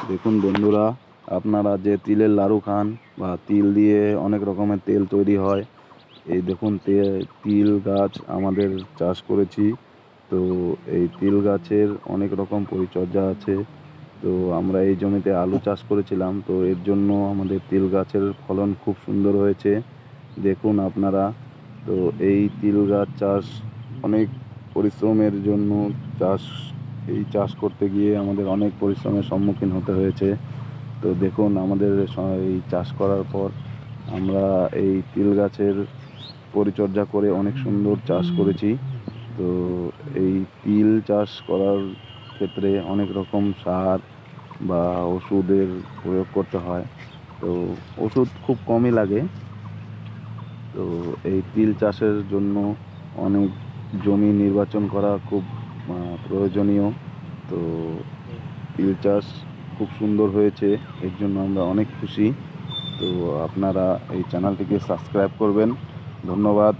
দেখুন বন্ধুরা, আপনারা যে তিলের লাড়ু খান বা তিল দিয়ে অনেক রকমের তেল তৈরি হয়, এই দেখুন তিল গাছ আমাদের চাষ করেছি। তো এই তিল গাছের অনেক রকম পরিচর্যা আছে। তো আমরা এই জমিতে আলু চাষ করেছিলাম, তো এর জন্য আমাদের তিল গাছের ফলন খুব সুন্দর হয়েছে। দেখুন আপনারা, তো এই তিল গাছ চাষ অনেক পরিশ্রমের জন্য চাষ এই চাষ করতে গিয়ে আমাদের অনেক পরিশ্রমের সম্মুখীন হতে হয়েছে। তো দেখুন আমাদের এই চাষ করার পর আমরা এই তিল গাছের পরিচর্যা করে অনেক সুন্দর চাষ করেছি। তো এই তিল চাষ করার ক্ষেত্রে অনেক রকম সার বা ওষুধের প্রয়োগ করতে হয়। তো ওষুধ খুব কমই লাগে। তো এই তিল চাষের জন্য অনেক জমি নির্বাচন করা খুব প্রয়োজনীয়। তো তিল চাষ খুব সুন্দর হয়েছে, এর জন্য আমরা অনেক খুশি। তো আপনারা এই চ্যানেলটিকে সাবস্ক্রাইব করবেন। ধন্যবাদ।